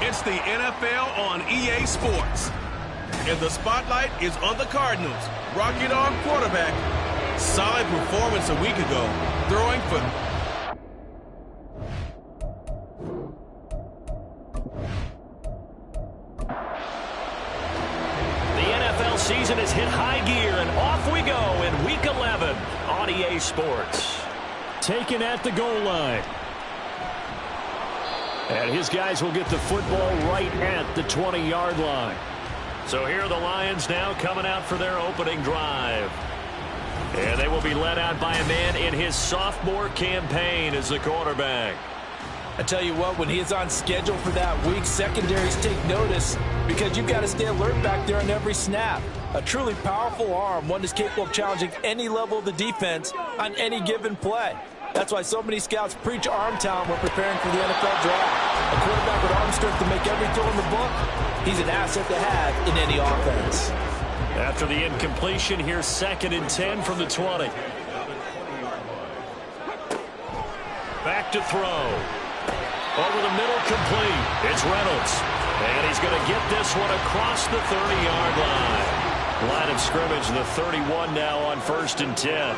It's the NFL on EA Sports. And the spotlight is on the Cardinals. Rocket Arm quarterback. Solid performance a week ago. Throwing for... The NFL season has hit high gear, and off we go in Week 11 on EA Sports. Taken at the goal line. And his guys will get the football right at the 20-yard line. So here are the Lions now coming out for their opening drive. And they will be led out by a man in his sophomore campaign as the quarterback. I tell you what, when he is on schedule for that week, secondaries take notice because you've got to stay alert back there on every snap. A truly powerful arm, one that's capable of challenging any level of the defense on any given play. That's why so many scouts preach arm talent when preparing for the NFL draft. A quarterback with arm strength to make every throw in the book, he's an asset to have in any offense. After the incompletion, here's 2nd and 10 from the 20. Back to throw. Over the middle, complete. It's Reynolds. And he's going to get this one across the 30-yard line. Line of scrimmage, the 31 now on 1st and 10.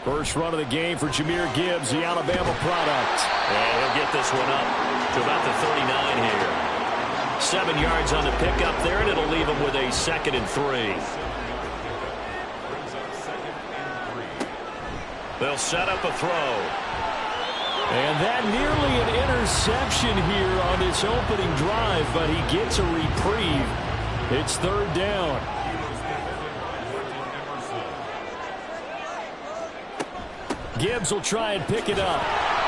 First run of the game for Jahmyr Gibbs, the Alabama product. And he'll get this one up to about the 39 here. 7 yards on the pickup there, and it'll leave him with a 2nd and 3. They'll set up a throw. And that nearly an interception here on this opening drive, but he gets a reprieve. It's 3rd down. Gibbs will try and pick it up.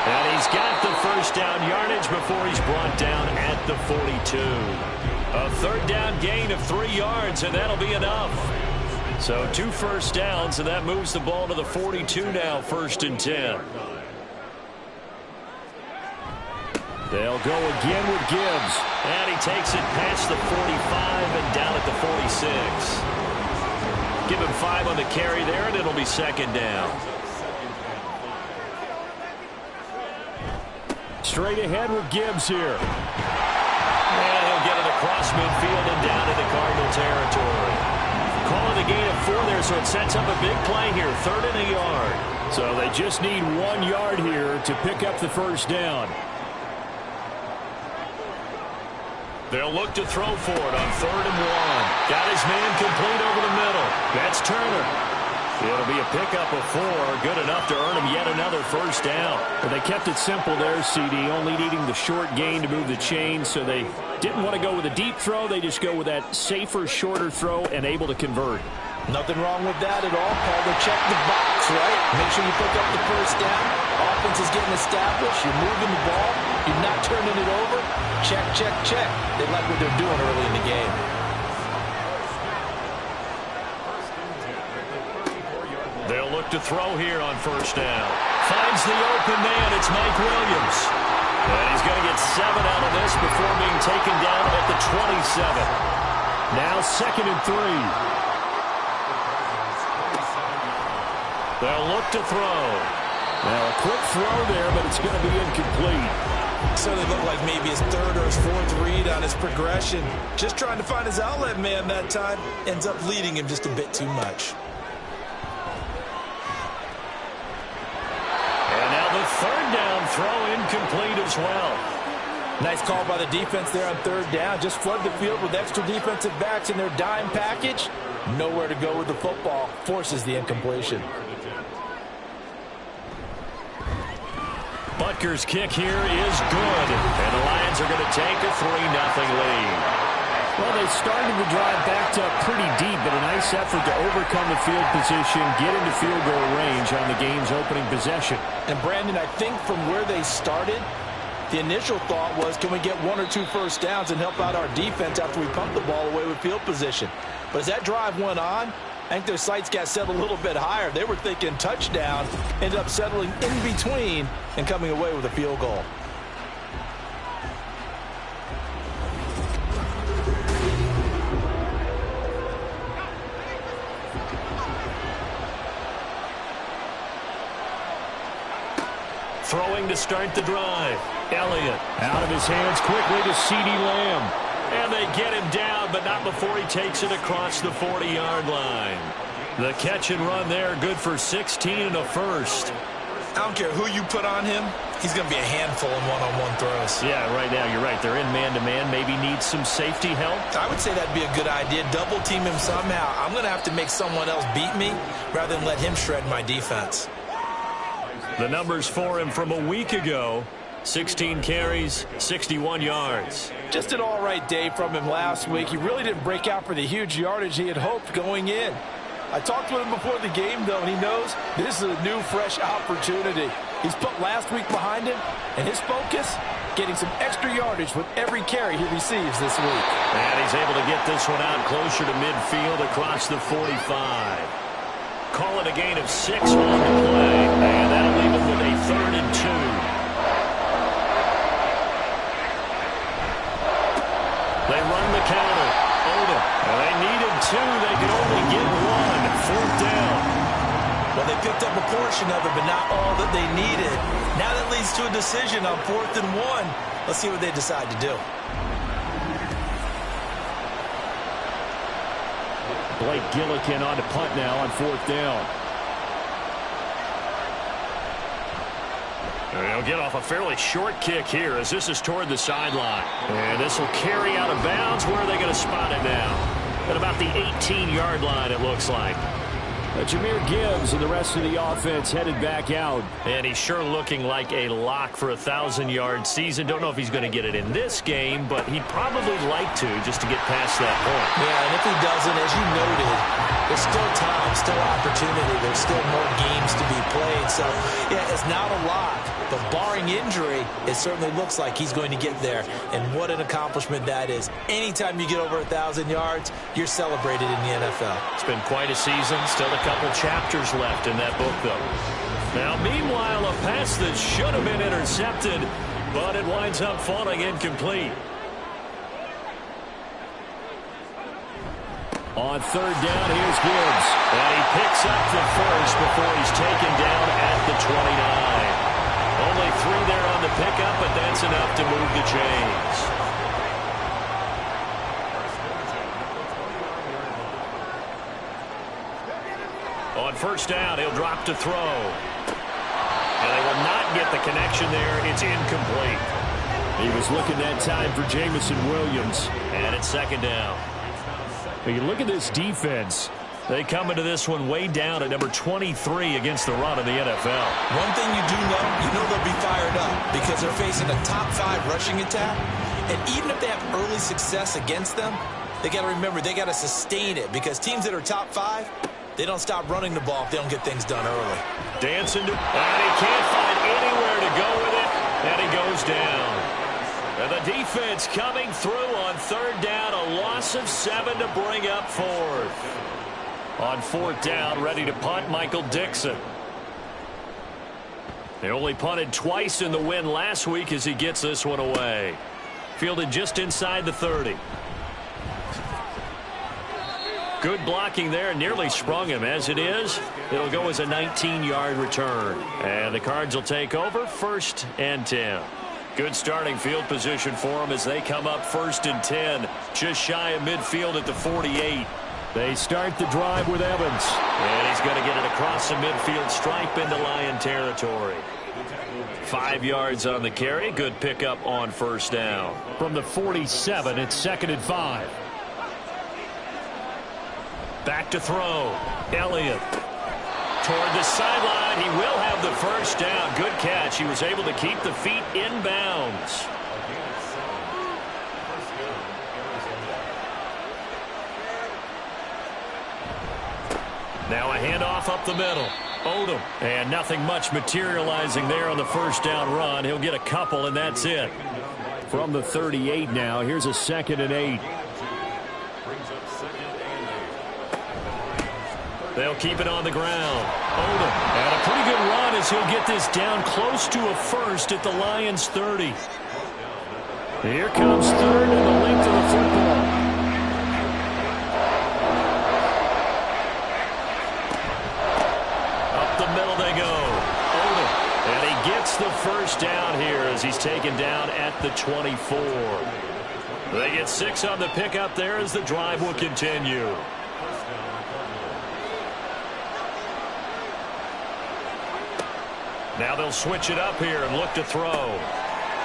And he's got the first down yardage before he's brought down at the 42. A 3rd down gain of 3 yards, and that'll be enough. So 2 first downs, and that moves the ball to the 42 now, 1st and 10. They'll go again with Gibbs. And he takes it past the 45 and down at the 46. Give him 5 on the carry there, and it'll be 2nd down. Straight ahead with Gibbs here. And he'll get it across midfield and down into Cardinal territory. Calling a gain of 4 there, so it sets up a big play here. 3rd and a yard. So they just need 1 yard here to pick up the first down. They'll look to throw for it on 3rd and 1. Got his man complete over the middle. That's Turner. It'll be a pickup of 4, good enough to earn him yet another first down. But they kept it simple there, CD, only needing the short gain to move the chain, so they didn't want to go with a deep throw. They just go with that safer, shorter throw and able to convert. Nothing wrong with that at all, Paul. They check the box, right? Make sure you pick up the first down. Offense is getting established. You're moving the ball. You're not turning it over. Check, check, check. They like what they're doing early in the game. They'll look to throw here on 1st down. Finds the open man. It's Mike Williams. And he's going to get 7 out of this before being taken down at the 27. Now 2nd and 3. They'll look to throw. Now a quick throw there, but it's going to be incomplete. Certainly looked like maybe his 3rd or his 4th read on his progression. Just trying to find his outlet man that time. Ends up leading him just a bit too much. And now the 3rd down throw incomplete as well. Nice call by the defense there on 3rd down. Just flood the field with extra defensive backs in their dime package. Nowhere to go with the football. Forces the incompletion. Butker's kick here is good. And the Lions are going to take a 3-0 lead. Well, they started the drive backed up pretty deep, but a nice effort to overcome the field position, get into field goal range on the game's opening possession. And, Brandon, I think from where they started, the initial thought was, can we get 1 or 2 first downs and help out our defense after we pump the ball away with field position? But as that drive went on, I think their sights got set a little bit higher. They were thinking touchdown, ended up settling in between and coming away with a field goal. Throwing to start the drive. Elliott. Out of his hands quickly to CeeDee Lamb. And they get him down, but not before he takes it across the 40-yard line. The catch and run there, good for 16 and a first. I don't care who you put on him. He's going to be a handful in one-on-one throws. Yeah, right now, you're right. They're in man-to-man. Maybe need some safety help. I would say that'd be a good idea. Double team him somehow. I'm going to have to make someone else beat me rather than let him shred my defense. The numbers for him from a week ago, 16 carries, 61 yards. Just an all-right day from him last week. He really didn't break out for the huge yardage he had hoped going in. I talked with him before the game, though, and he knows this is a new, fresh opportunity. He's put last week behind him, and his focus, getting some extra yardage with every carry he receives this week. And he's able to get this one out closer to midfield across the 45. Call it a gain of 6 on the play, and that'll leave him with a 3rd and 2. They run the counter. Odom. And they needed 2. They could only get 1. 4th down. Well, they picked up a portion of it, but not all that they needed. Now that leads to a decision on 4th and 1. Let's see what they decide to do. Blake Gillikin on to punt now on 4th down. They'll get off a fairly short kick here as this is toward the sideline. And this will carry out of bounds. Where are they going to spot it now? At about the 18-yard line, it looks like. Jahmyr Gibbs and the rest of the offense headed back out. And he's sure looking like a lock for a 1,000-yard season. Don't know if he's going to get it in this game, but he'd probably like to just to get past that point. Yeah, and if he doesn't, as you noted, there's still time, still opportunity. There's still more games to be played. So, yeah, it's not a lot. But barring injury, it certainly looks like he's going to get there. And what an accomplishment that is. Anytime you get over 1,000 yards, you're celebrated in the NFL. It's been quite a season. Still a couple chapters left in that book, though. Now, meanwhile, a pass that should have been intercepted, but it winds up falling incomplete. On 3rd down, here's Gibbs. And he picks up the first before he's taken down at the 29. Only 3 there on the pickup, but that's enough to move the chains. On 1st down, he'll drop to throw. And they will not get the connection there. It's incomplete. He was looking that time for Jamison Williams. And it's 2nd down. But you look at this defense. They come into this one way down at number 23 against the run in the NFL. One thing you do know, they'll be fired up because they're facing a top 5 rushing attack. And even if they have early success against them, they got to remember they got to sustain it because teams that are top 5, they don't stop running the ball if they don't get things done early. Dancing, and he can't find anywhere to go with it, and he goes down. And the defense coming through on 3rd down, a loss of 7 to bring up 4th. On 4th down, ready to punt, Michael Dixon. They only punted twice in the win last week as he gets this one away. Fielded just inside the 30. Good blocking there, nearly sprung him. As it is, it'll go as a 19-yard return. And the Cards will take over, 1st and 10. Good starting field position for them as they come up 1st and 10. Just shy of midfield at the 48. They start the drive with Evans. And he's going to get it across the midfield stripe into Lion territory. 5 yards on the carry. Good pickup on 1st down. From the 47, it's 2nd and 5. Back to throw. Elliott. Toward the sideline. He will have the 1st down. Good catch. He was able to keep the feet in bounds. Now a handoff up the middle. Odom. And nothing much materializing there on the 1st down run. He'll get a couple, and that's it. From the 38 now, here's a 2nd and 8. They'll keep it on the ground. Odom. And a pretty good run as he'll get this down close to a 1st at the Lions' 30. Here comes 3rd and the length of the football. Up the middle they go. Odom. And he gets the first down here as he's taken down at the 24. They get 6 on the pickup there as the drive will continue. Now they'll switch it up here and look to throw.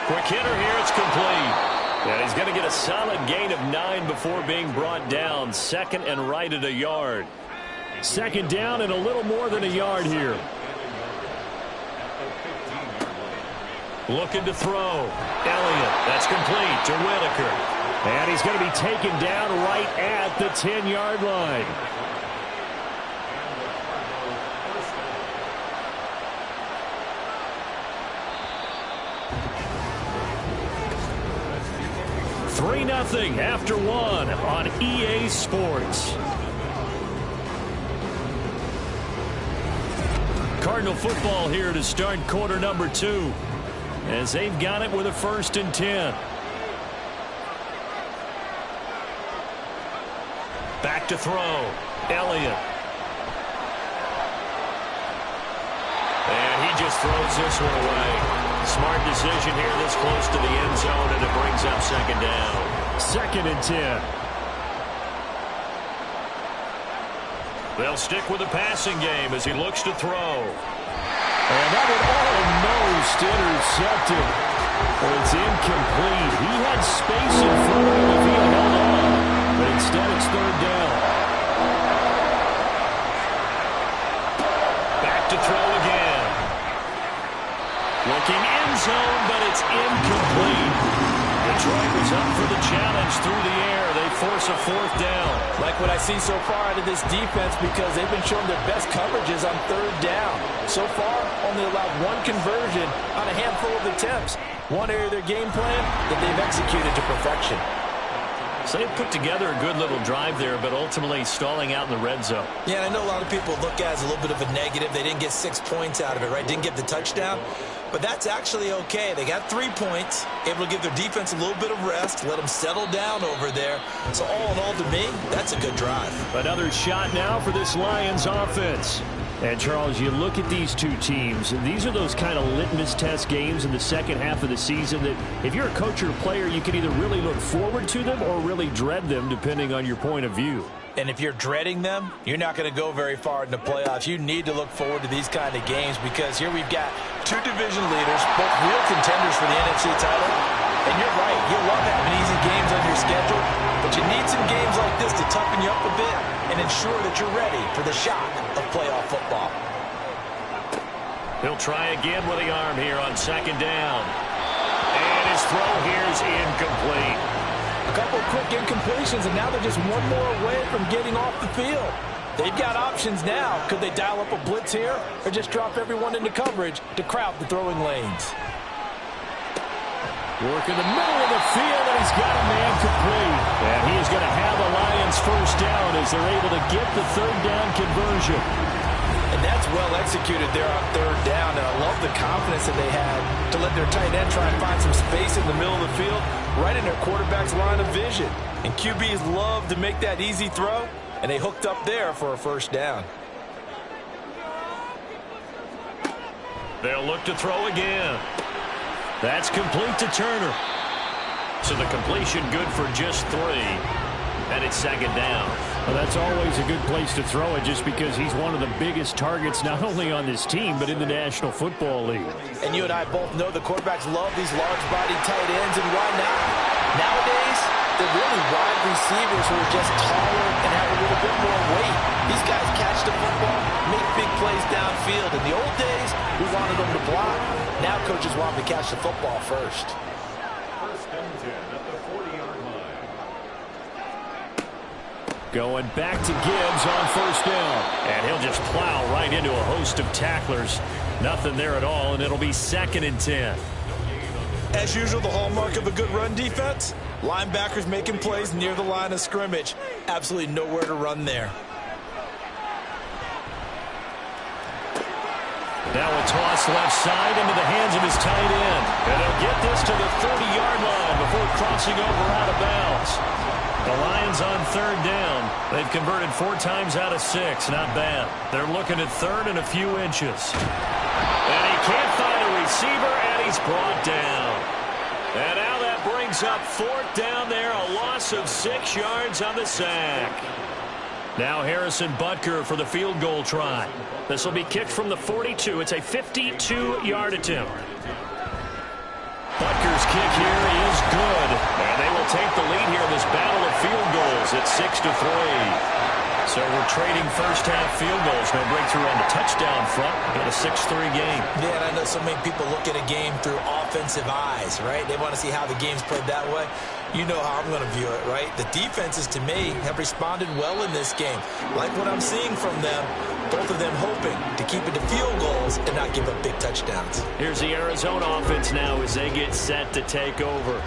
Quick hitter here, it's complete. And he's going to get a solid gain of 9 before being brought down. Second and right at a yard. Second down and a little more than a yard here. Looking to throw. Elliott, that's complete to Whitaker. And he's going to be taken down right at the 10-yard line. $3-0 after 1 on EA Sports. Cardinal football here to start quarter number 2. As they've got it with a 1st and 10. Back to throw. Elliott. And he just throws this one away. Smart decision here this close to the end zone, and it brings up second down. 2nd and 10. They'll stick with the passing game as he looks to throw. And that one almost intercepted. It's incomplete. He had space in front of him if he had held on. But instead it's 3rd down. Back to throw again. Looking end zone, but it's incomplete. Detroit was up for the challenge through the air. They force a 4th down. Like what I see so far out of this defense, because they've been showing their best coverages on 3rd down. So far, only allowed 1 conversion on a handful of attempts. One area of their game plan that they've executed to perfection. So they put together a good little drive there, but ultimately stalling out in the red zone. Yeah, I know a lot of people look at it as a little bit of a negative. They didn't get 6 points out of it, right? Didn't get the touchdown. But that's actually okay. They got 3 points, able to give their defense a little bit of rest, let them settle down over there. So all in all, to me, that's a good drive. Another shot now for this Lions offense. And, Charles, you look at these two teams, and these are those kind of litmus test games in the second half of the season that if you're a coach or a player, you can either really look forward to them or really dread them, depending on your point of view. And if you're dreading them, you're not going to go very far in the playoffs. You need to look forward to these kind of games because here we've got 2 division leaders, both real contenders for the NFC title. And you're right, you love having easy games on your schedule, but you need some games like this to toughen you up a bit and ensure that you're ready for the shock of playoff football. He'll try again with the arm here on 2nd down. And his throw here is incomplete. A couple of quick incompletions, and now they're just one more away from getting off the field. They've got options now. Could they dial up a blitz here or just drop everyone into coverage to crowd the throwing lanes? Work in the middle of the field, and he's got a man complete. And he is going to have the Lions 1st down as they're able to get the 3rd down conversion. And that's well executed there on 3rd down, and I love the confidence that they had to let their tight end try and find some space in the middle of the field, right in their quarterback's line of vision. And QBs love to make that easy throw, and they hooked up there for a 1st down. They'll look to throw again. That's complete to Turner. So the completion good for just 3. And it's 2nd down. Well, that's always a good place to throw it just because he's one of the biggest targets not only on this team but in the National Football League. And you and I both know the quarterbacks love these large-bodied tight ends, and why not? Nowadays, they're really wide receivers who are just taller and have a little bit more weight. These guys catch the football, make big plays downfield. In the old days, we wanted them to block. Now coaches want them to catch the football first. Going back to Gibbs on 1st down. And he'll just plow right into a host of tacklers. Nothing there at all, and it'll be 2nd and 10. As usual, the hallmark of a good run defense, linebackers making plays near the line of scrimmage. Absolutely nowhere to run there. Now a toss left side into the hands of his tight end. And he'll get this to the 30-yard line before crossing over out of bounds. The Lions on 3rd down. They've converted 4 times out of 6. Not bad. They're looking at 3rd and a few inches. And he can't find a receiver, and brought down. And now that brings up 4th down there, a loss of 6 yards on the sack. Now Harrison Butker for the field goal try. This will be kicked from the 42. It's a 52-yard attempt. Butker's kick here is good. And they will take the lead here in this battle of field goals at 6-3. So we're trading first-half field goals. No breakthrough on the touchdown front. Got a 6-3 game. Yeah, and I know so many people look at a game through offensive eyes, right? They want to see how the game's played that way. You know how I'm going to view it, right? The defenses, to me, have responded well in this game. Like what I'm seeing from them, both of them hoping to keep it to field goals and not give up big touchdowns. Here's the Arizona offense now as they get set to take over.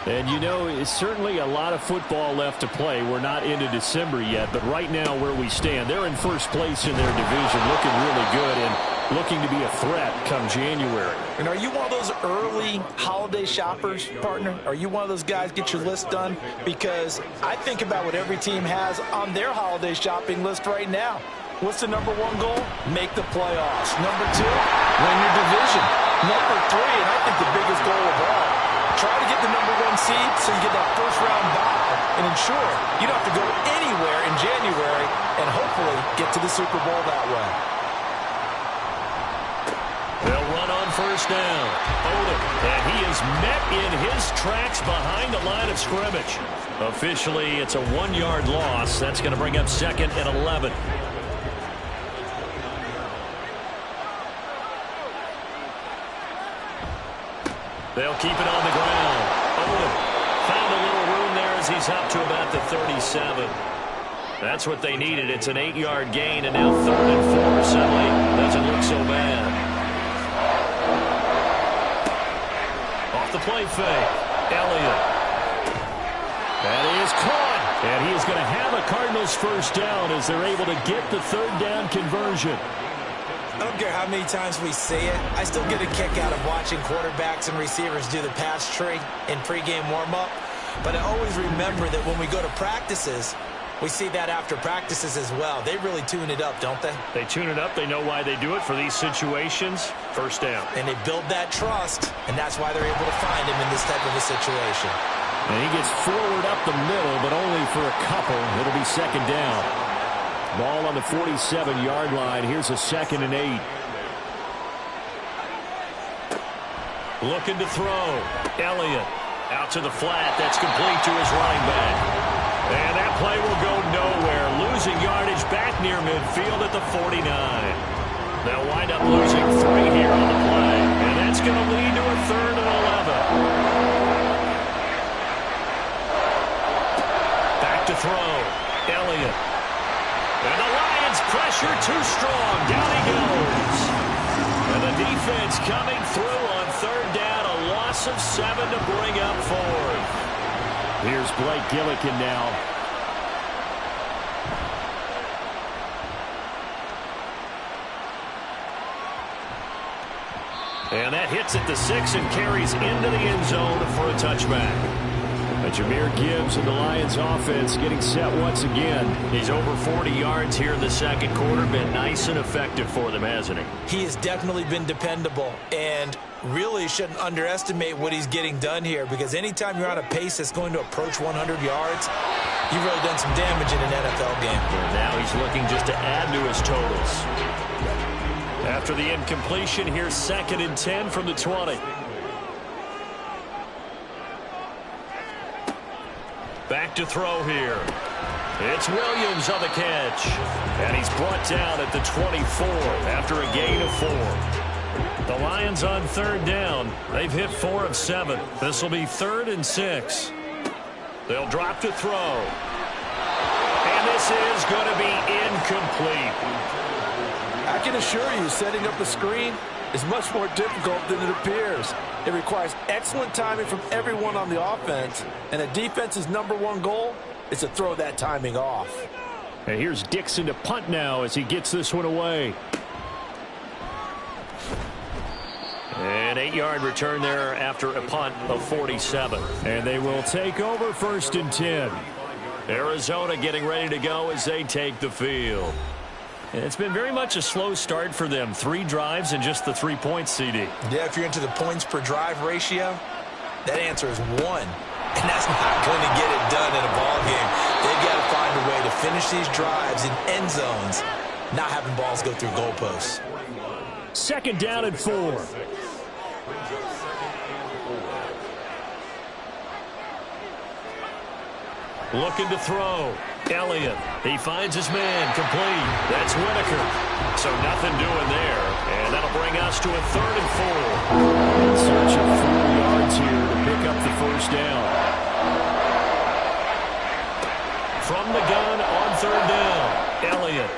And, you know, it's certainly a lot of football left to play. We're not into December yet, but right now where we stand, they're in first place in their division, looking really good and looking to be a threat come January. And are you one of those early holiday shoppers, partner? Are you one of those guys get your list done? Because I think about what every team has on their holiday shopping list right now. What's the number 1 goal? Make the playoffs. Number 2, win your division. Number 3, and I think the biggest goal of all, try to get the number 1 seed so you get that first-round bye and ensure you don't have to go anywhere in January and hopefully get to the Super Bowl that way. They'll run on first down. Odom, and he is met in his tracks behind the line of scrimmage. Officially, it's a 1-yard loss. That's going to bring up 2nd and 11. They'll keep it on the ground. Odom found a little room there as he's up to about the 37. That's what they needed. It's an 8-yard gain, and now 3rd and 4 suddenly doesn't look so bad. Off the play fake. Elliott. That is caught. And he is going to have a Cardinals first down as they're able to get the 3rd down conversion. I don't care how many times we see it. I still get a kick out of watching quarterbacks and receivers do the pass tree in pregame warm-up. But I always remember that when we go to practices, we see that after practices as well. They really tune it up, don't they? They tune it up. They know why they do it for these situations. First down. And they build that trust, and that's why they're able to find him in this type of a situation. And he gets forward up the middle, but only for a couple. It'll be 2nd down. Ball on the 47-yard line. Here's a 2nd and 8. Looking to throw. Elliott out to the flat. That's complete to his running back. And that play will go nowhere. Losing yardage back near midfield at the 49. They'll wind up losing 3 here on the play. And that's going to lead to a 3rd and 11. Back to throw. Elliott. And the Lions pressure too strong. Down he goes. And the defense coming through on 3rd down. A loss of 7 to bring up 4th. Here's Blake Gillikin now. And that hits at the 6 and carries into the end zone for a touchback. Jahmyr Gibbs and the Lions offense getting set once again. He's over 40 yards here in the 2nd quarter. Been nice and effective for them, hasn't he? He has definitely been dependable and really shouldn't underestimate what he's getting done here, because anytime you're on a pace that's going to approach 100 yards, you've really done some damage in an NFL game. And now he's looking just to add to his totals. After the incompletion, here's 2nd and 10 from the 20. Back to throw here. It's Williams on the catch. And he's brought down at the 24 after a gain of 4. The Lions on 3rd down. They've hit 4 of 7. This will be 3rd and 6. They'll drop to throw. And this is going to be incomplete. I can assure you, setting up a screen is much more difficult than it appears. It requires excellent timing from everyone on the offense, and a defense's number 1 goal is to throw that timing off. And here's Dixon to punt now as he gets this one away. An 8-yard return there after a punt of 47. And they will take over 1st and 10. Arizona getting ready to go as they take the field. It's been very much a slow start for them. 3 drives and just the 3 points, CD. Yeah, if you're into the points per drive ratio, that answer is 1. And that's not going to get it done in a ball game. They've got to find a way to finish these drives in end zones, not having balls go through goalposts. 2nd down and 4. Looking to throw. Elliott. He finds his man. Complete. That's Whitaker. So nothing doing there. And that'll bring us to a 3rd and 4. In search of 4 yards here to pick up the first down. From the gun on 3rd down. Elliott.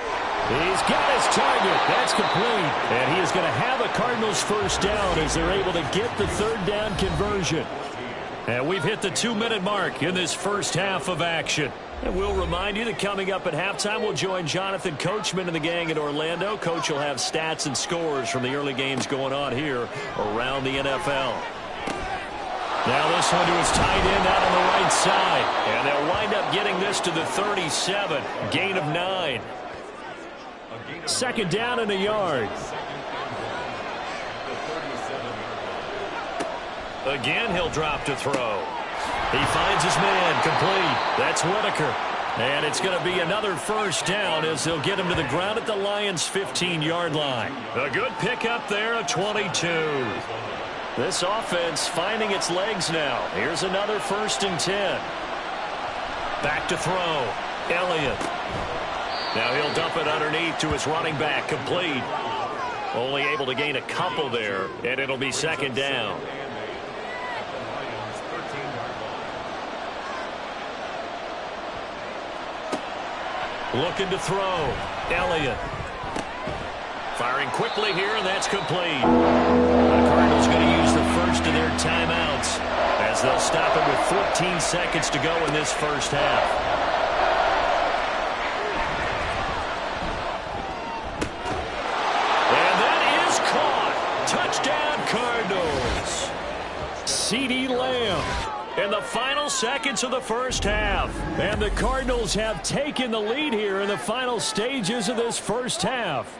He's got his target. That's complete. And he is going to have a Cardinals first down as they're able to get the 3rd down conversion. And we've hit the 2-minute mark in this first half of action. And we'll remind you that coming up at halftime, we'll join Jonathan Coachman and the gang in Orlando. Coach will have stats and scores from the early games going on here around the NFL. Now this one to his tight end out on the right side. And they'll wind up getting this to the 37. Gain of 9. 2nd down and a yard. Again, he'll drop to throw. He finds his man. Complete. That's Whitaker. And it's going to be another first down as they'll get him to the ground at the Lions' 15-yard line. A good pickup there of 22. This offense finding its legs now. Here's another 1st and 10. Back to throw. Elliott. Now he'll dump it underneath to his running back. Complete. Only able to gain a couple there, and it'll be 2nd down. Looking to throw. Elliott. Firing quickly here, and that's complete. The Cardinals going to use the first of their timeouts as they'll stop it with 14 seconds to go in this first half. And that is caught. Touchdown, Cardinals. CeeDee Lamb. In the final seconds of the first half. And the Cardinals have taken the lead here in the final stages of this first half.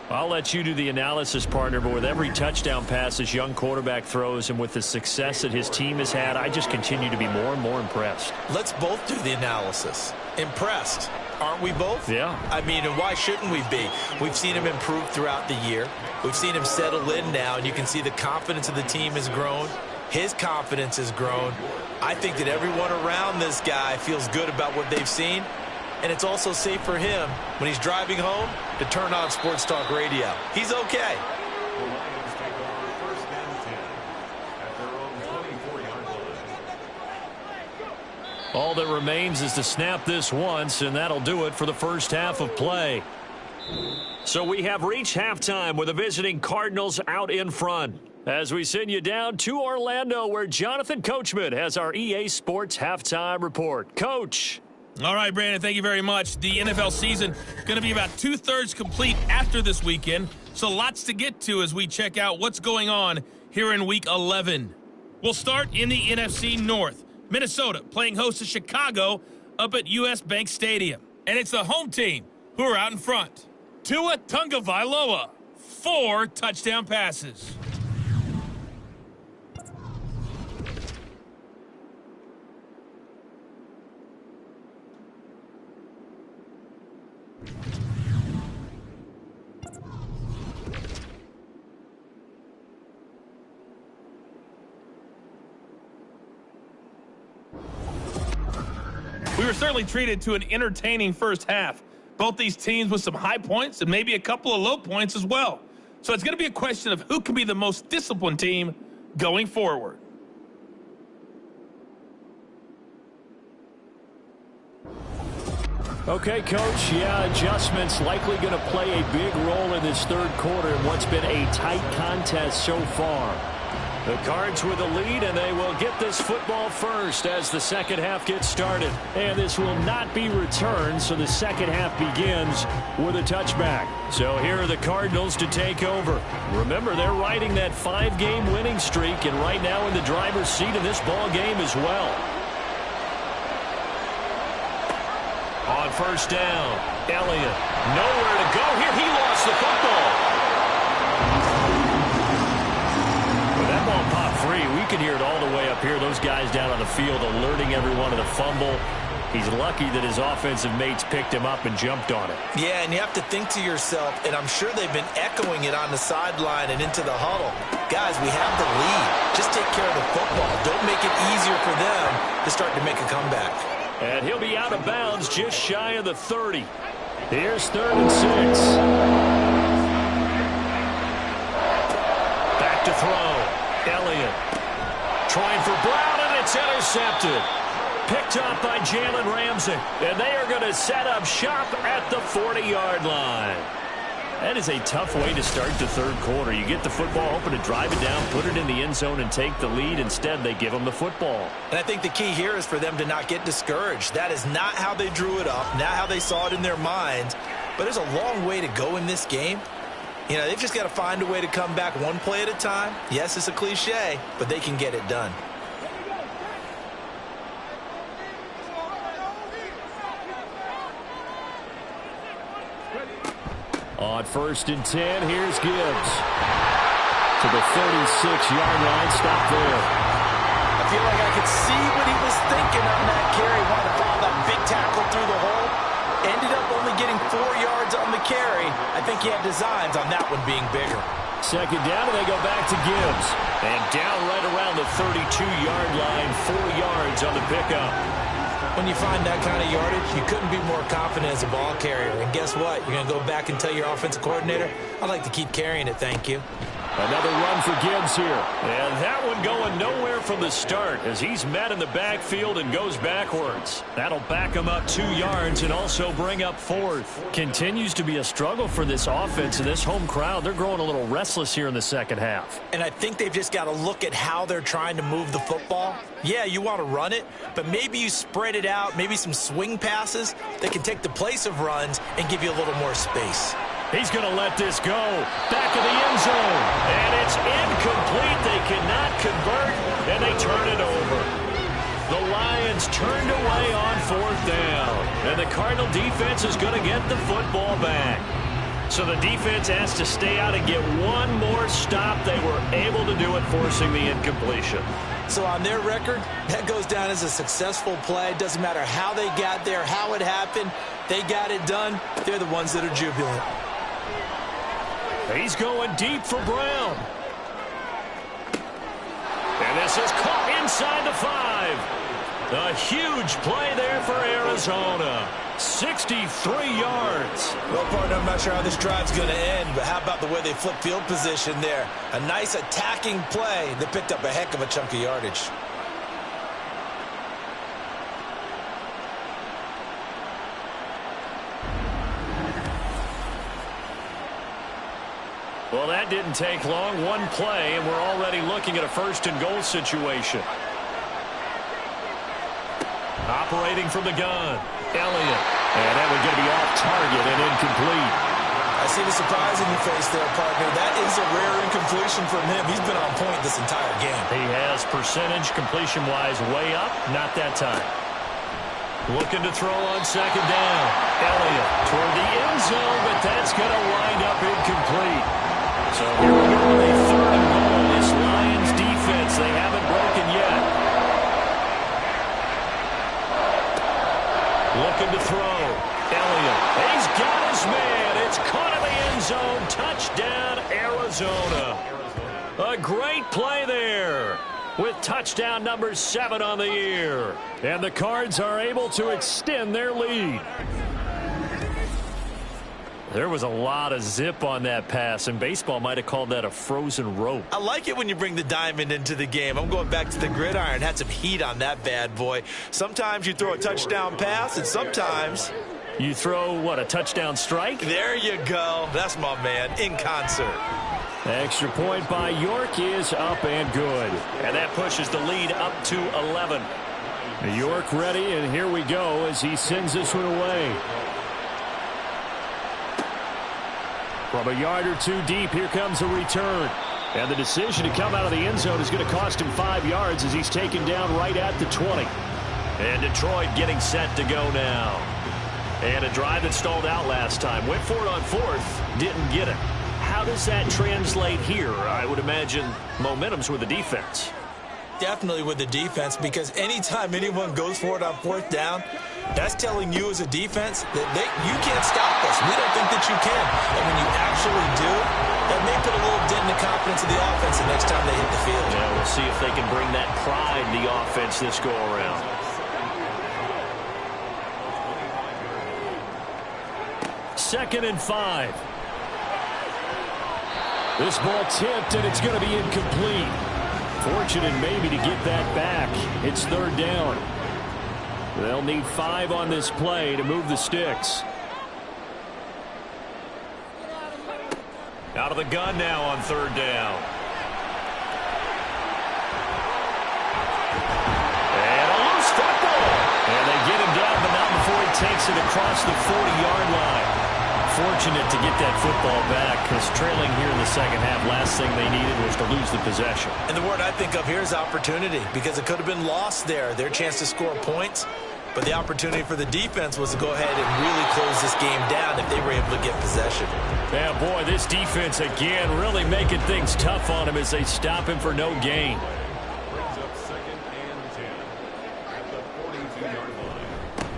I'll let you do the analysis, partner, but with every touchdown pass this young quarterback throws and with the success that his team has had, I just continue to be more and more impressed. Let's both do the analysis. Impressed. Aren't we both? Yeah. I mean, and why shouldn't we be? We've seen him improve throughout the year. We've seen him settle in now, and you can see the confidence of the team has grown. His confidence has grown. I think that everyone around this guy feels good about what they've seen, and it's also safe for him when he's driving home to turn on Sports Talk Radio. He's okay. All that remains is to snap this once, and that'll do it for the first half of play. So we have reached halftime with the visiting Cardinals out in front. As we send you down to Orlando, where Jonathan Coachman has our EA Sports Halftime Report. Coach. All right, Brandon, thank you very much. The NFL season going to be about 2/3 complete after this weekend, so lots to get to as we check out what's going on here in Week 11. We'll start in the NFC North. Minnesota playing host to Chicago up at US Bank Stadium. And it's the home team who are out in front. Tua Tagovailoa, 4 touchdown passes. We were certainly treated to an entertaining first half. Both these teams with some high points and maybe a couple of low points as well. So it's going to be a question of who can be the most disciplined team going forward. Okay, Coach. Yeah, adjustments likely going to play a big role in this third quarter in what's been a tight contest so far. The Cards with the lead, and they will get this football first as the second half gets started. And this will not be returned, so the second half begins with a touchback. So here are the Cardinals to take over. Remember, they're riding that 5-game winning streak, and right now in the driver's seat in this ball game as well. On first down, Elliott. Nowhere to go here. He lost the football. When that ball popped free, we could hear it all the way up here. Those guys down on the field alerting everyone of the fumble. He's lucky that his offensive mates picked him up and jumped on it. Yeah, and you have to think to yourself, and I'm sure they've been echoing it on the sideline and into the huddle. Guys, we have the lead. Just take care of the football. Don't make it easier for them to start to make a comeback. And he'll be out of bounds just shy of the 30. Here's 3rd and 6. Back to throw. Elliott trying for Brown, and it's intercepted. Picked up by Jalen Ramsey. And they are going to set up shop at the 40-yard line. That is a tough way to start the third quarter. You get the football, hoping to drive it down, put it in the end zone, and take the lead. Instead, they give them the football. And I think the key here is for them to not get discouraged. That is not how they drew it up, not how they saw it in their minds. But there's a long way to go in this game. You know, they've just got to find a way to come back one play at a time. Yes, it's a cliche, but they can get it done. On 1st and 10, here's Gibbs. To the 36-yard line, stop there. I feel like I could see what he was thinking on that carry. Wanted to follow that big tackle through the hole. Ended up only getting 4 yards on the carry. I think he had designs on that one being bigger. 2nd down, and they go back to Gibbs. And down right around the 32-yard line, 4 yards on the pickup. When you find that kind of yardage, you couldn't be more confident as a ball carrier. And guess what? You're going to go back and tell your offensive coordinator, I'd like to keep carrying it, thank you. Another run for Gibbs here. And that one going nowhere from the start as he's met in the backfield and goes backwards. That'll back him up 2 yards and also bring up 4th. Continues to be a struggle for this offense and this home crowd. They're growing a little restless here in the second half. And I think they've just got to look at how they're trying to move the football. Yeah, you want to run it, but maybe you spread it out, maybe some swing passes that can take the place of runs and give you a little more space. He's going to let this go. Back of the end zone. And it's incomplete. They cannot convert, and they turn it over. The Lions turned away on 4th down. And the Cardinal defense is going to get the football back. So the defense has to stay out and get one more stop. They were able to do it, forcing the incompletion. So on their record, that goes down as a successful play. It doesn't matter how they got there, how it happened. They got it done. They're the ones that are jubilant. He's going deep for Brown. And this is caught inside the 5. A huge play there for Arizona. 63 yards. Well, partner, I'm not sure how this drive's going to end, but how about the way they flip field position there? A nice attacking play that picked up a heck of a chunk of yardage. Well, that didn't take long. One play, and we're already looking at a 1st and goal situation. Operating from the gun, Elliott. And that one's going to be off target and incomplete. I see the surprise in your face there, partner. That is a rare incompletion from him. He's been on point this entire game. He has percentage completion-wise way up. Not that time. Looking to throw on 2nd down. Elliott toward the end zone, but that's going to wind up incomplete. So here we go with a 3rd and goal. This Lions defense, they haven't broken yet. Looking to throw. Elliott. He's got his man. It's caught in the end zone. Touchdown, Arizona. A great play there with touchdown number 7 on the year. And the Cards are able to extend their lead. There was a lot of zip on that pass, and baseball might have called that a frozen rope. I like it when you bring the diamond into the game. I'm going back to the gridiron. Had some heat on that bad boy. Sometimes you throw a touchdown pass, and sometimes you throw, what, a touchdown strike? There you go. That's my man, in concert. Extra point by York is up and good. And that pushes the lead up to 11. York ready, and here we go as he sends this one away. From a yard or 2 deep, here comes a return. And the decision to come out of the end zone is going to cost him 5 yards as he's taken down right at the 20. And Detroit getting set to go now. And a drive that stalled out last time. Went for it on fourth, didn't get it. How does that translate here? I would imagine momentum's with the defense. Definitely with the defense, because anytime anyone goes for it on fourth down, that's telling you as a defense that you can't stop us. We don't think that you can. And when you actually do, that may put a little dent in the confidence of the offense the next time they hit the field. Yeah, we'll see if they can bring that pride to the offense this go-around. Second and 5. This ball tipped, and it's going to be incomplete. Fortunate maybe to get that back. It's third down. They'll need 5 on this play to move the sticks. Out of the gun now on third down. And a loose football. And they get him down, but not before he takes it across the 40-yard line. Fortunate to get that football back, because trailing here in the second half, last thing they needed was to lose the possession. And the word I think of here is opportunity, because it could have been lost there, their chance to score points. But the opportunity for the defense was to go ahead and really close this game down if they were able to get possession. Yeah, boy, this defense again really making things tough on him as they stop him for no gain.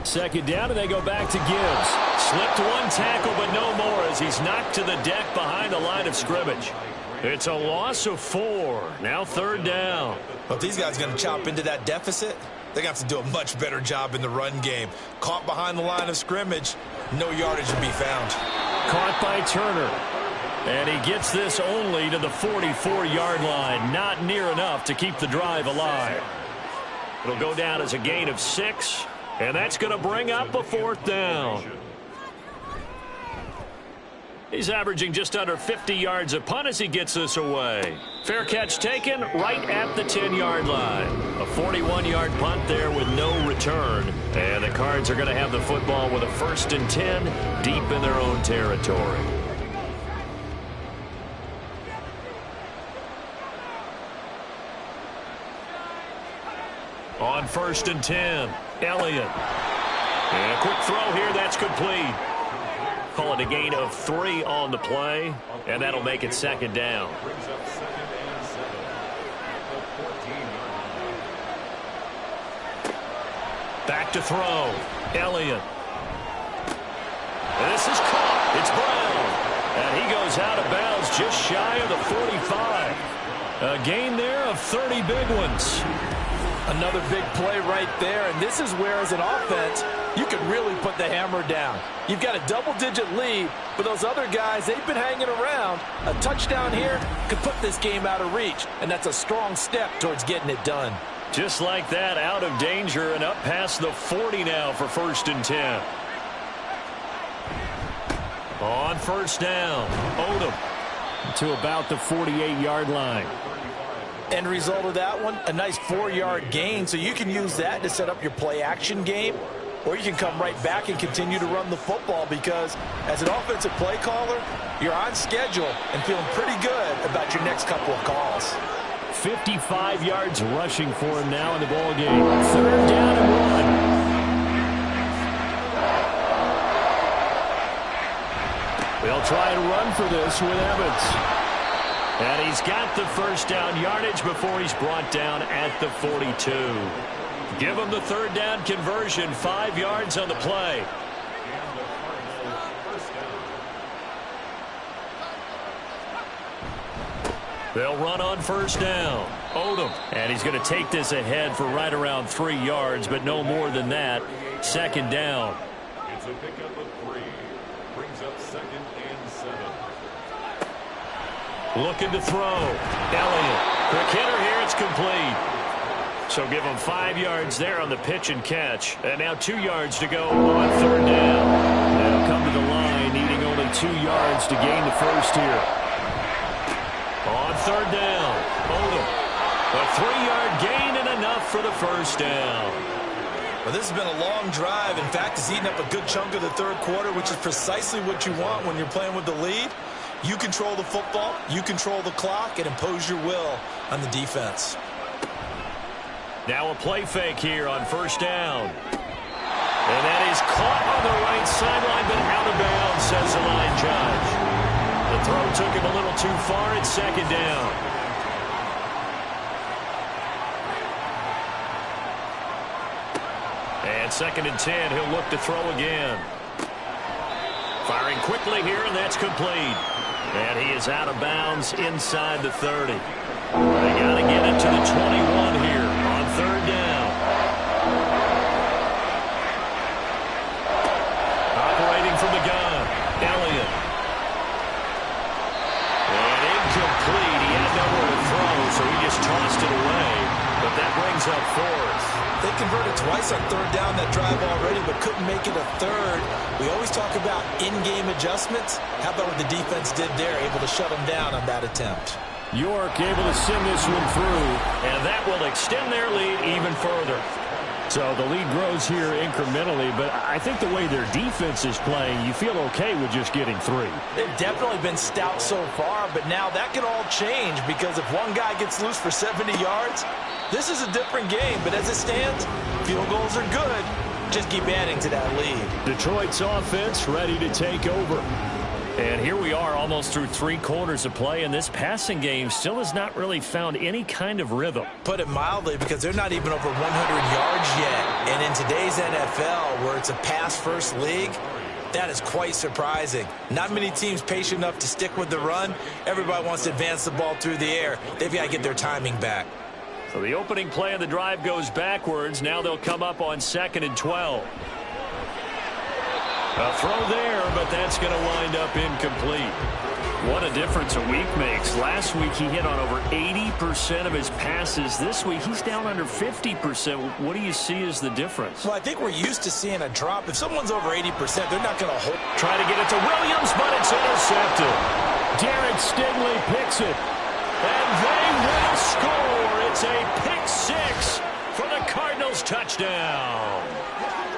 Second down, and they go back to Gibbs. Slipped one tackle, but no more as he's knocked to the deck behind the line of scrimmage. It's a loss of 4. Now third down. Well, if these guys are going to chop into that deficit, they're going to have to do a much better job in the run game. Caught behind the line of scrimmage, no yardage to be found. Caught by Turner. And he gets this only to the 44-yard line. Not near enough to keep the drive alive. It'll go down as a gain of 6. And that's going to bring up a fourth down. He's averaging just under 50 yards a punt as he gets this away. Fair catch taken right at the 10-yard line. A 41-yard punt there with no return. And the Cards are going to have the football with a 1st and 10 deep in their own territory. On 1st and 10, Elliott. And a quick throw here, that's complete. Call it a gain of 3 on the play, and that'll make it second down. Back to throw, Elliott. And this is caught, it's Brown. And he goes out of bounds just shy of the 45. A gain there of 30 big ones. Another big play right there, and this is where, as an offense, you can really put the hammer down. You've got a double-digit lead, but those other guys, they've been hanging around. A touchdown here could put this game out of reach, and that's a strong step towards getting it done. Just like that, out of danger and up past the 40 now for 1st and 10. On 1st down, Odom to about the 48-yard line. End result of that one, a nice 4-yard gain, so you can use that to set up your play-action game, or you can come right back and continue to run the football, because as an offensive play caller, you're on schedule and feeling pretty good about your next couple of calls. 55 yards rushing for him now in the ball game. 3rd down and 1. They'll try and run for this with Evans. And he's got the 1st down yardage before he's brought down at the 42. Give him the 3rd down conversion, 5 yards on the play. They'll run on 1st down. Odom. And he's going to take this ahead for right around 3 yards, but no more than that. 2nd down. It's a pickup of 3. Brings up 2nd and 7. Looking to throw. Elliott. Quick hitter here. It's complete. So give him 5 yards there on the pitch and catch. And now 2 yards to go on 3rd down. They'll come to the line, needing only 2 yards to gain the first here. On 3rd down, Odom. A 3-yard gain and enough for the 1st down. Well, this has been a long drive. In fact, it's eaten up a good chunk of the 3rd quarter, which is precisely what you want when you're playing with the lead. You control the football, you control the clock, and impose your will on the defense. Now a play fake here on 1st down. And that is caught on the right sideline, but out of bounds, says the line judge. The throw took him a little too far. It's second down. And 2nd and 10, he'll look to throw again. Firing quickly here, and that's complete. And he is out of bounds inside the 30. They got to get it to the 21 here on 3rd down. Operating from the gun, Elliott. And incomplete. He had nowhere to throw, so he just tossed it away. But that brings up 4th. They converted twice on 3rd down that drive already, but couldn't make it a 3rd. We always talk about in-game adjustments. How about what the defense did there, able to shut them down on that attempt? York able to send this one through. And that will extend their lead even further. So the lead grows here incrementally, but I think the way their defense is playing, you feel okay with just getting 3. They've definitely been stout so far, but now that can all change because if one guy gets loose for 70 yards, this is a different game. But as it stands, field goals are good. Just keep adding to that lead. Detroit's offense ready to take over. And here we are almost through 3 quarters of play, and this passing game still has not really found any kind of rhythm. Put it mildly, because they're not even over 100 yards yet. And in today's NFL, where it's a pass-first league, that is quite surprising. Not many teams patient enough to stick with the run. Everybody wants to advance the ball through the air. They've got to get their timing back. So the opening play of the drive goes backwards. Now they'll come up on 2nd and 12. A throw there, but that's going to wind up incomplete. What a difference a week makes. Last week he hit on over 80% of his passes. This week he's down under 50%. What do you see as the difference? Well, I think we're used to seeing a drop. If someone's over 80%, they're not going to hold. Try to get it to Williams, but it's intercepted. Derek Stingley picks it. And they will score. It's a pick 6 for the Cardinals touchdown.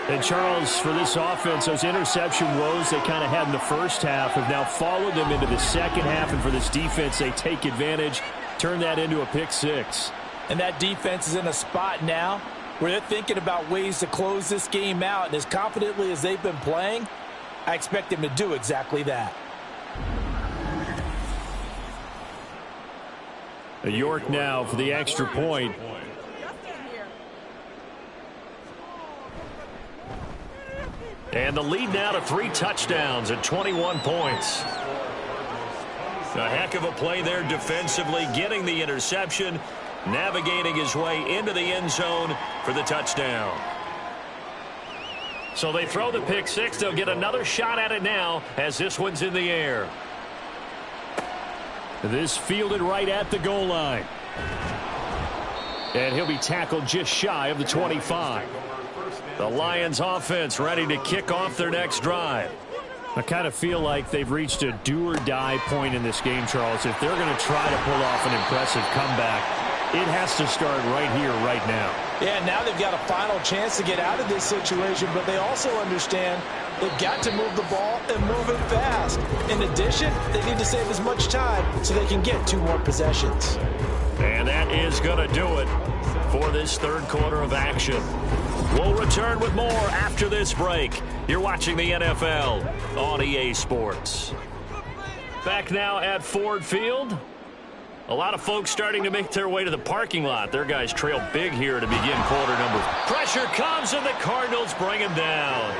And Charles, for this offense, those interception woes they kind of had in the first half have now followed them into the second half. And for this defense, they take advantage, turn that into a pick 6. And that defense is in a spot now where they're thinking about ways to close this game out. And as confidently as they've been playing, I expect them to do exactly that. York now for the extra point. And the lead now to 3 touchdowns at 21 points. A heck of a play there defensively, getting the interception, navigating his way into the end zone for the touchdown. So they throw the pick 6. They'll get another shot at it now as this one's in the air. This fielded right at the goal line. And he'll be tackled just shy of the 25. The Lions offense ready to kick off their next drive. I kind of feel like they've reached a do-or-die point in this game, Charles. If they're going to try to pull off an impressive comeback, it has to start right here, right now. Yeah, now they've got a final chance to get out of this situation, but they also understand they've got to move the ball and move it fast. In addition, they need to save as much time so they can get 2 more possessions. And that is going to do it for this 3rd quarter of action. We'll return with more after this break. You're watching the NFL on EA Sports. Back now at Ford Field. A lot of folks starting to make their way to the parking lot. Their guys trail big here to begin quarter number. Pressure comes and the Cardinals bring him down.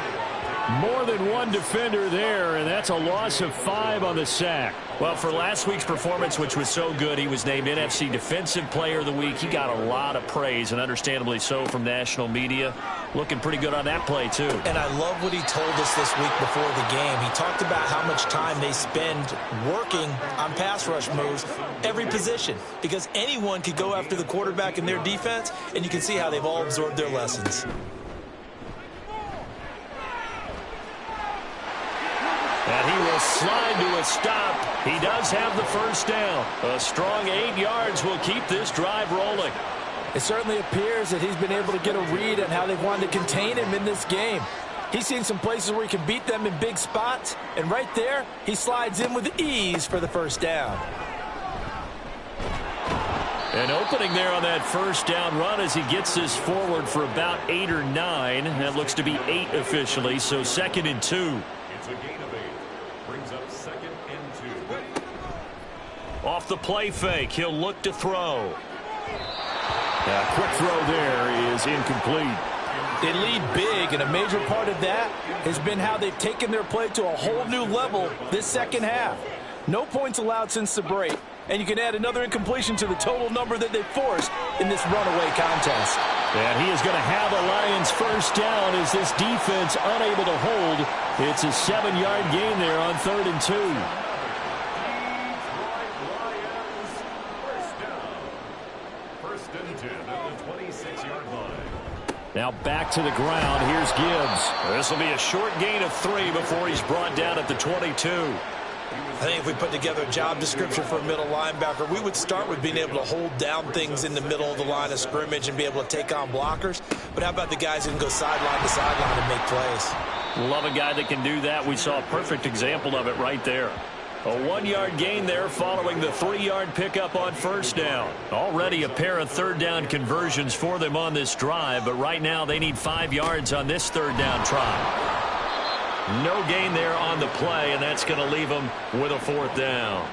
More than one defender there, and that's a loss of 5 on the sack. Well, for last week's performance, which was so good, he was named NFC Defensive Player of the Week. He got a lot of praise, and understandably so, from national media. Looking pretty good on that play, too. And I love what he told us this week before the game. He talked about how much time they spend working on pass rush moves, every position, because anyone could go after the quarterback in their defense, and you can see how they've all absorbed their lessons. And he will slide to a stop. He does have the first down. A strong 8 yards will keep this drive rolling. It certainly appears that he's been able to get a read on how they've wanted to contain him in this game. He's seen some places where he can beat them in big spots, and right there, he slides in with ease for the first down. An opening there on that first down run as he gets this forward for about 8 or 9. That looks to be 8 officially, so 2nd and 2. It's a gain of 8. Brings up 2nd and 2. Off the play fake, he'll look to throw. Quick throw there is incomplete. They lead big, and a major part of that has been how they've taken their play to a whole new level this second half. No points allowed since the break, and you can add another incompletion to the total number that they forced in this runaway contest. And he is going to have a Lions first down as this defense unable to hold. It's a 7-yard gain there on 3rd and 2. First and 10 at the 26-yard line. Now back to the ground. Here's Gibbs. This will be a short gain of 3 before he's brought down at the 22. I think if we put together a job description for a middle linebacker, we would start with being able to hold down things in the middle of the line of scrimmage and be able to take on blockers. But how about the guys who can go sideline to sideline and make plays? Love a guy that can do that. We saw a perfect example of it right there. A 1-yard gain there following the 3-yard pickup on first down. Already a pair of 3rd down conversions for them on this drive, but right now they need 5 yards on this 3rd down try. No gain there on the play, and that's going to leave them with a 4th down.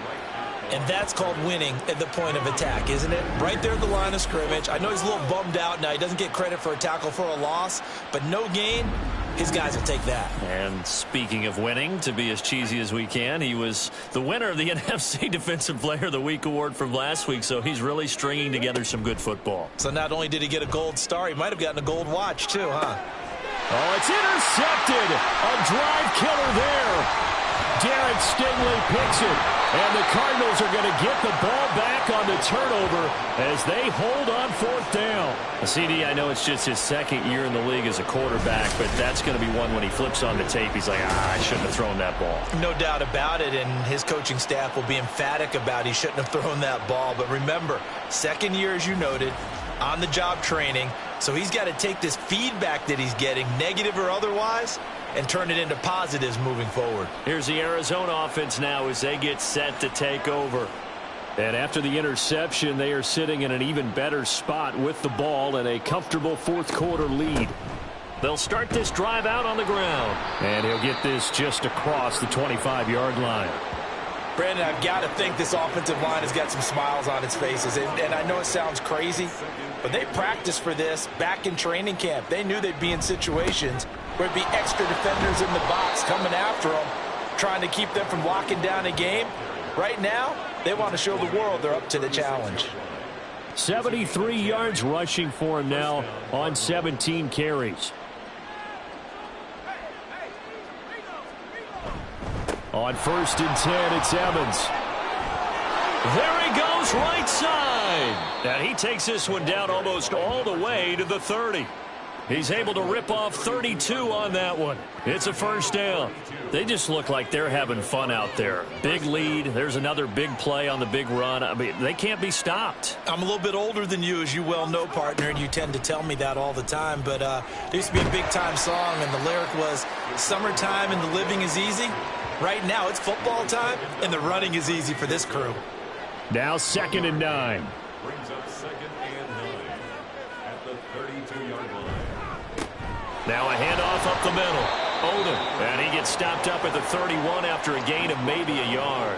And that's called winning at the point of attack, isn't it? Right there at the line of scrimmage. I know he's a little bummed out now. He doesn't get credit for a tackle for a loss, but no gain, his guys will take that. And speaking of winning, to be as cheesy as we can, he was the winner of the NFC Defensive Player of the Week award from last week, so he's really stringing together some good football. So not only did he get a gold star, he might have gotten a gold watch too, huh? Oh, it's intercepted. A drive killer there. Derek Stingley picks it. And the Cardinals are going to get the ball back on the turnover as they hold on 4th down. CD, I know it's just his 2nd year in the league as a quarterback, but that's going to be one when he flips on the tape. He's like, I shouldn't have thrown that ball. No doubt about it, and his coaching staff will be emphatic about he shouldn't have thrown that ball. But remember, 2nd year, as you noted, on-the-job training. So he's got to take this feedback that he's getting, negative or otherwise, and turn it into positives moving forward. Here's the Arizona offense now as they get set to take over. And after the interception, they are sitting in an even better spot with the ball and a comfortable 4th quarter lead. They'll start this drive out on the ground. And he'll get this just across the 25-yard line. Brandon, I've got to think this offensive line has got some smiles on its faces. And I know it sounds crazy, but they practiced for this back in training camp. They knew they'd be in situations where it'd be extra defenders in the box coming after them, trying to keep them from locking down a game. Right now, they want to show the world they're up to the challenge. 73 yards rushing for him now on 17 carries. On 1st and 10, it's Evans. There he goes, right side. And he takes this one down almost all the way to the 30. He's able to rip off 32 on that one. It's a 1st down. They just look like they're having fun out there. Big lead. There's another big play on the big run. I mean, they can't be stopped. I'm a little bit older than you, as you well know, partner, and you tend to tell me that all the time. But there used to be a big-time song, and the lyric was, "Summertime and the living is easy." Right now, it's football time, and the running is easy for this crew. Now 2nd and 9. Brings up 2nd and 9 at the 32-yard line. Now a handoff up the middle. Odom, and he gets stopped up at the 31 after a gain of maybe a yard.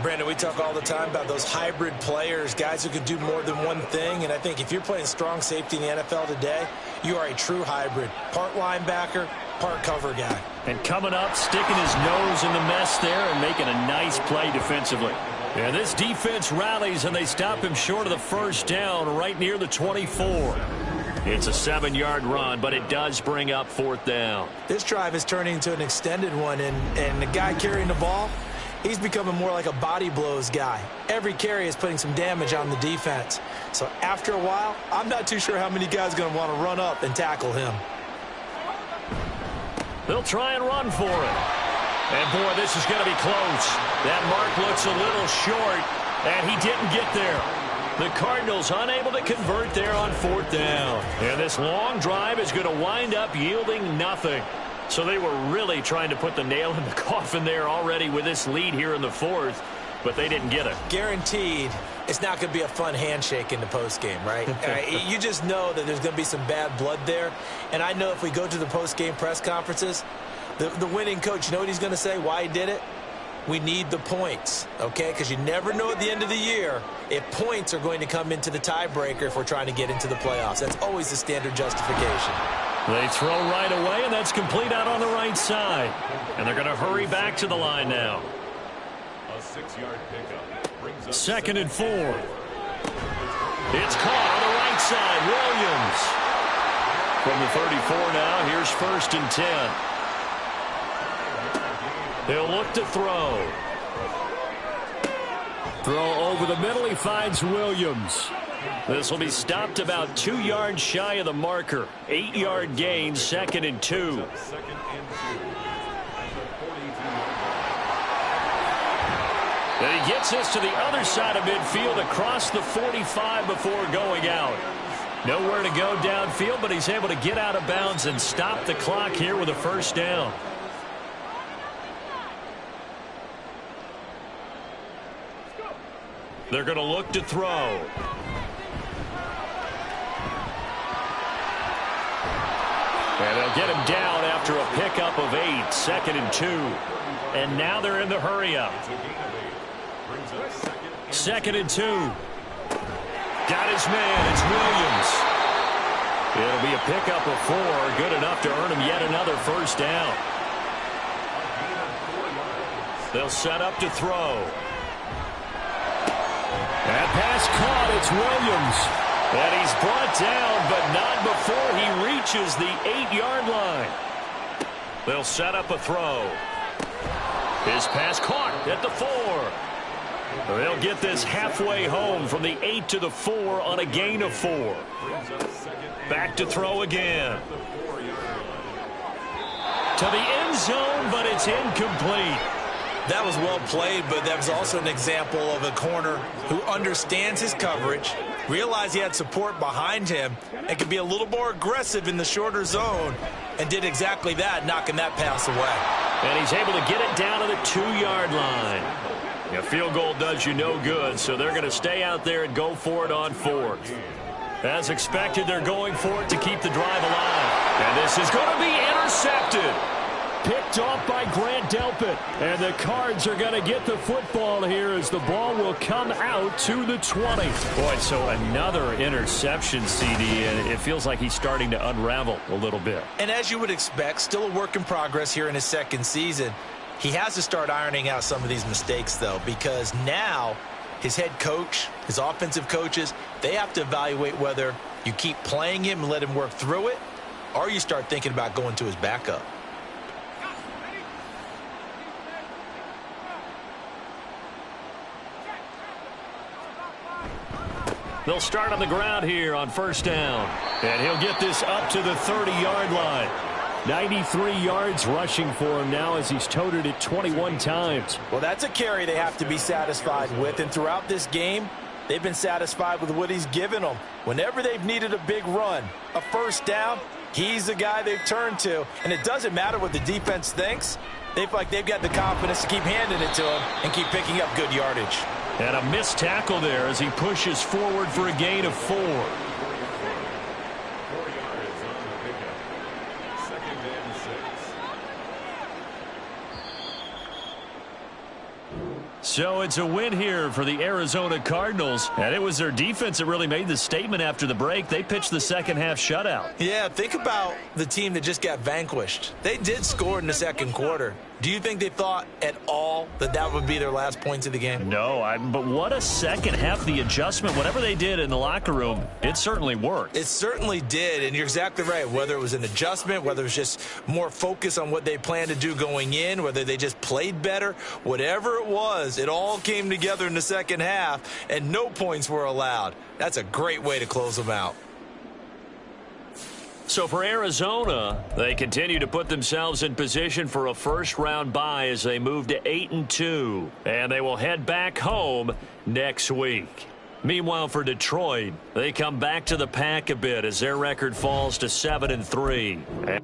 Brandon, we talk all the time about those hybrid players, guys who could do more than one thing, and I think if you're playing strong safety in the NFL today, you are a true hybrid. Part linebacker, part cover guy. And coming up, sticking his nose in the mess there and making a nice play defensively. And this defense rallies, and they stop him short of the 1st down right near the 24. It's a 7-yard run, but it does bring up 4th down. This drive is turning into an extended one, and the guy carrying the ball, he's becoming more like a body blows guy. Every carry is putting some damage on the defense. So after a while, I'm not too sure how many guys are going to want to run up and tackle him. They'll try and run for it. And, boy, this is going to be close. That mark looks a little short, and he didn't get there. The Cardinals unable to convert there on 4th down. And this long drive is going to wind up yielding nothing. So they were really trying to put the nail in the coffin there already with this lead here in the 4th. but they didn't get it. Guaranteed it's not going to be a fun handshake in the postgame, right? You just know that there's going to be some bad blood there. And I know if we go to the postgame press conferences, the winning coach, you know what he's going to say, why he did it? We need the points, okay? Because you never know at the end of the year if points are going to come into the tiebreaker if we're trying to get into the playoffs. That's always the standard justification. They throw right away, and that's complete out on the right side. And they're going to hurry back to the line now. A 6-yard pickup brings up 2nd and 4. It's caught on the right side. Williams. From the 34 now, here's 1st and 10. He'll look to throw. Throw over the middle. He finds Williams. This will be stopped about 2 yards shy of the marker. 8-yard gain, 2nd and 2. 2nd and 2 at the 42-yard line. And he gets us to the other side of midfield across the 45 before going out. Nowhere to go downfield, but he's able to get out of bounds and stop the clock here with a 1st down. They're going to look to throw. And they'll get him down after a pickup of 8, 2nd and 2. And now they're in the hurry up. 2nd and 2. Got his man. It's Williams. It'll be a pickup of 4. Good enough to earn him yet another 1st down. They'll set up to throw. That pass caught. It's Williams. And he's brought down, but not before he reaches the 8-yard line. They'll set up a throw. His pass caught at the 4. They'll get this halfway home from the 8 to the 4 on a gain of 4. Back to throw again. To the end zone, but it's incomplete. That was well played, but that was also an example of a corner who understands his coverage, realized he had support behind him, and could be a little more aggressive in the shorter zone, and did exactly that, knocking that pass away. And he's able to get it down to the 2-yard line. A field goal does you no good, so they're going to stay out there and go for it on 4th. As expected, they're going for it to keep the drive alive. And this is going to be intercepted. Picked off by Grant Delpit. And the Cards are going to get the football here as the ball will come out to the 20. Boy, so another interception, CD, and it feels like he's starting to unravel a little bit. And as you would expect, still a work in progress here in his 2nd season. He has to start ironing out some of these mistakes, though, because now his head coach, his offensive coaches, they have to evaluate whether you keep playing him and let him work through it, or you start thinking about going to his backup. They'll start on the ground here on 1st down. And he'll get this up to the 30-yard line. 93 yards rushing for him now as he's toted it 21 times. Well, that's a carry they have to be satisfied with. And throughout this game, they've been satisfied with what he's given them. Whenever they've needed a big run, a 1st down, he's the guy they've turned to. And it doesn't matter what the defense thinks. They feel like they've got the confidence to keep handing it to him and keep picking up good yardage. And a missed tackle there as he pushes forward for a gain of 4. 4 yards on the pickup. 2nd and 6. So it's a win here for the Arizona Cardinals. And it was their defense that really made the statement after the break. They pitched the second-half shutout. Yeah, think about the team that just got vanquished. They did score in the 2nd quarter. Do you think they thought at all that that would be their last points of the game? No, but what a second half. The adjustment, whatever they did in the locker room, it certainly worked. It certainly did, and you're exactly right. Whether it was an adjustment, whether it was just more focus on what they planned to do going in, whether they just played better, whatever it was, it all came together in the 2nd half, and no points were allowed. That's a great way to close them out. So for Arizona, they continue to put themselves in position for a 1st-round bye as they move to 8-2. And they will head back home next week. Meanwhile, for Detroit, they come back to the pack a bit as their record falls to 7-3.